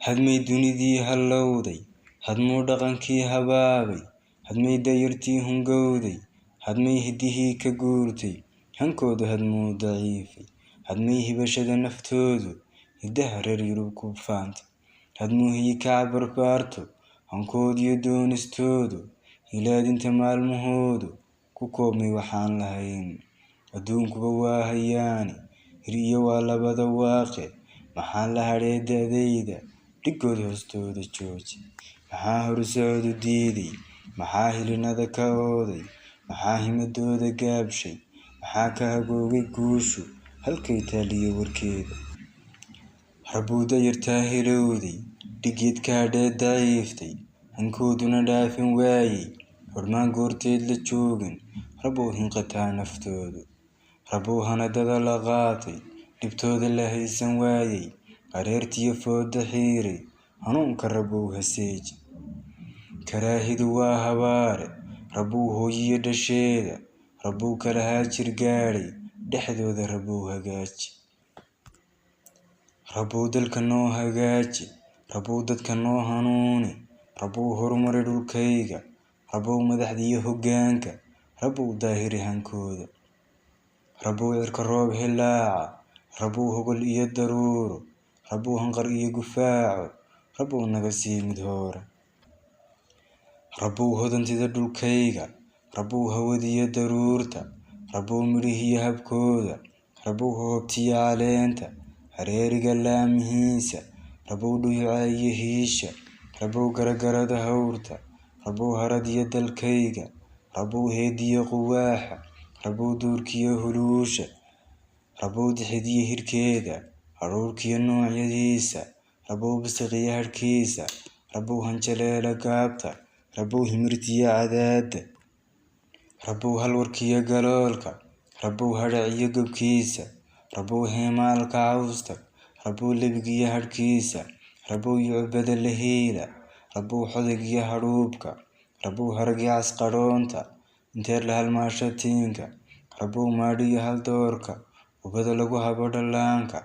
hadmay dunidii hallowday, hadmuu dhaqankii habaabay, hadmay dayartii hungowday, hadmay hiddihii ka guurtay, hankoodu hadmuu daciifay, hadmay hibashada naftoodu hiddaha reer Yurub ku faantay, hadmuu hiyikaca barbaarto hankoodiyo doonistoodu hilaadinta maalmahoodu ku koobmay waxaan lahayn. adduunkuba waa hayaani hir iyo waa labada waaqe, maxaan la hadhee da'dayda dhigood hoostooda jooji, maxaa horsocod u diiday, maxaa hilinada ka ooday, maxaa himadooda gaabshay, maxaa ka hagoogay guushu halkay taaliyo warkeeda. Rabbuu dayartaa hilowday, dhigeed ka hadhee daciiftay, hankooduna dhaafin waayey, hormaan goorteed la joogin, rabbuu hinqataa naftoodu. Rabbuu hanadada la qaatay, dhibtooda la haysan waayey, qareertiyo fooda xiiray, hanuunka rabbuu haseeji. karaahidu waa habaare, rabbuu hooyiyo dhasheeda, rabbuu kala haajir gaadhay, dhexdooda rabbuu hagaaji. rabbuu dalka noo hagaaji, rabbuu dadka noo hanuuni, rabbuu horumari dhulkayga, rabbuu madaxdiyo hoggaanka, rabbuu daahiri hankooda. rabbuu cirka roob hilaaca, rabbuu hogol iyo daruuro, rabbuu hanqar iyo gufaaco, rabbuu naga sii mid hoora. rabbuu hodantida dhulkayga, rabbuu hawadiyo daruurta, rabbuu midhihiyo habkooda, rabbuu hoobtiyo caleenta, hareeriga laamihiisa, rabbuu dhuyuca iyo hiisha, rabbuu garagarada hawrta, rabbuu haradiyo dalkayga, rabbuu heediyo quwaaxa, rabbuu duurkiyo huluusha, rabbuu dixidiyo hirkeeda, haruurkiyo noocyadiisa, rabbuu bisiqiyo hadhkiisa, rabbuu hanjaleela gaabta, rabbuu himirtiyo cadaada, rabbuu halwarkiyo galoolka, rabbuu hadhaciyo gobkiisa, rabbuu heemaalka cawsta, rabbuu lebigiyo hadhkiisa, rabbuu yucbada la hiila, rabbuu xodagiyo hadhuubka, rabbuu haragyo casqadhoonta, inteer la halmaashatiinka, rabbuu maadhiyo haldoorka, ubada lagu habo dhallaanka,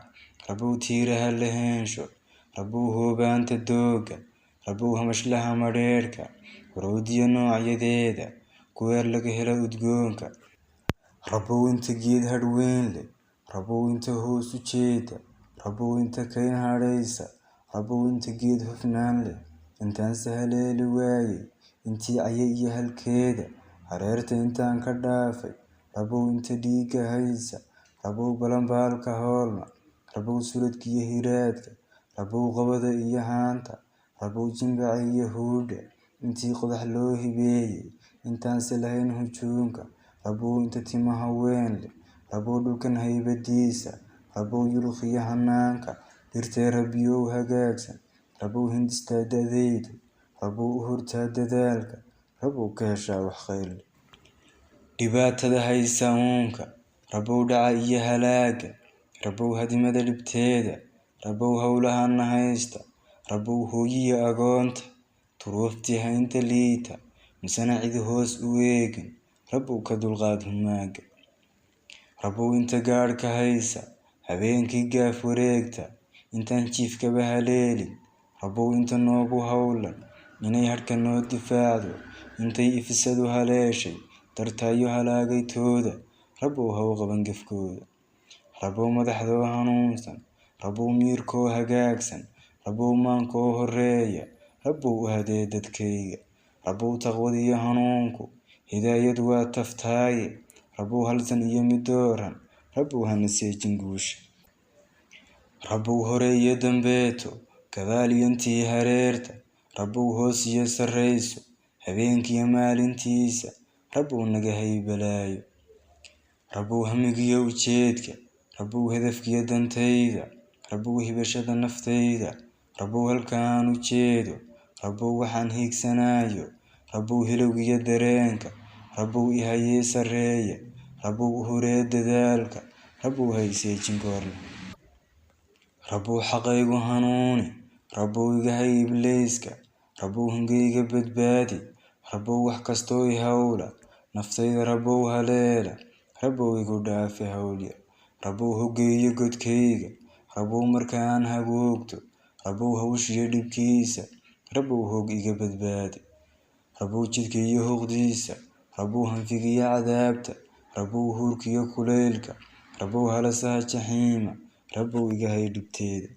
rabbuu tiiraha la heensho, rabbuu hoobaanta dooga, rabbuu hamashlaha madheedhka, warowdiyo noocyadeeda, kuweer laga helo udgoonka. rabbuu inta geed hadhweyn leh, rabbuu inta hoos u jeeda, rabbuu inta kayn hadhaysa, rabbuu inta geed hufnaan leh, intaan sahaleeli waayey, intii caya iyo halkeeda, hareerta intaan ka dhaafay, rabbuu inta dhiigga haysa, rabbuu balanbaalka hoolma, rabbuu suradkiyo hiraadka, rabbuu qabada iyo haanta, rabbuu jimbaca iyo huudha, intii qodax loo hibeeyey, intaanse lahayn hujuumka, rabbuu inta timaha weyn leh, rabbuu dhulkan haybadiisa, rabbuu yulqiyo hanaanka, dhirtee rabbiyow hagaagsan, rabbuu hindistaa da'daydu, rabbuu u hortaa dadaalka, rabbuu ka heshaa wax khayr leh. dhibaatada haysa uunka, rabbuu dhaca iyo halaaga, rabbuu hadimada dhibteeda, rabbuu howlahana haysta, rabbuu hooyiyo agoonta, turuuftii haynta liita, misana cidi hoos u eegin, rabbuu ka dulqaad humaaga. rabbuu inta gaadhka haysa, habeenkii gaaf wareegta, intaan jiifkaba haleelin, rabbuu inta noogu howlan, inay hadhka noo difaacdo, intay ifisadu haleeshay, dartaayo halaagaytooda, rabbuu haw qaban gefkooda. rabbuu madaxdoo hanuunsan, rabbuu miirkoo hagaagsan, rabbuu maankoo horeeya, rabbuu u hadee dadkayga. rabbuu taqwadiyo hanuunku, hidaayadu waa taftaaye, rabbuu halsan iyo midooran, rabbuu hana seejin guusha. rabbuu hore iyo dambeeto, gadaal iyo intii hareerta, rabbuu hoos iyo sarrayso, habeenkiyo maalintiisa, rabbuu naga haybalaayo. rabbuu hamigiyo ujeedka, rabbuu hadafkiyo dantayda, rabbuu hibashada naftayda, rabbuu halkaan u jeedo, rabbuu waxaan hiigsanaayo, rabbuu hilowgiyo dareenka, rabbuu ihayee sarreeye, rabbuu u horee dadaalka, rabbuu hayseejin goorna. rabbuu xaqaygu hanuuni, rabbuu iga hay ibliiska, rabbuu hungayga badbaadi, rabbuu wax kastoo i hawla, naftayda rabow haleela rabow igu dhaafi hawlya rabow hogeeyo godkayga rabow markaan hagoogto rabow hawshiyo dhibkiisa rabow hoog iga badbaadi rabow jidkiyo hoqdiisa rabow hanfigiyo cadaabta rabow huurkiyo kuleylka rabow halasaha jaxiima rabow iga hay dhibteeda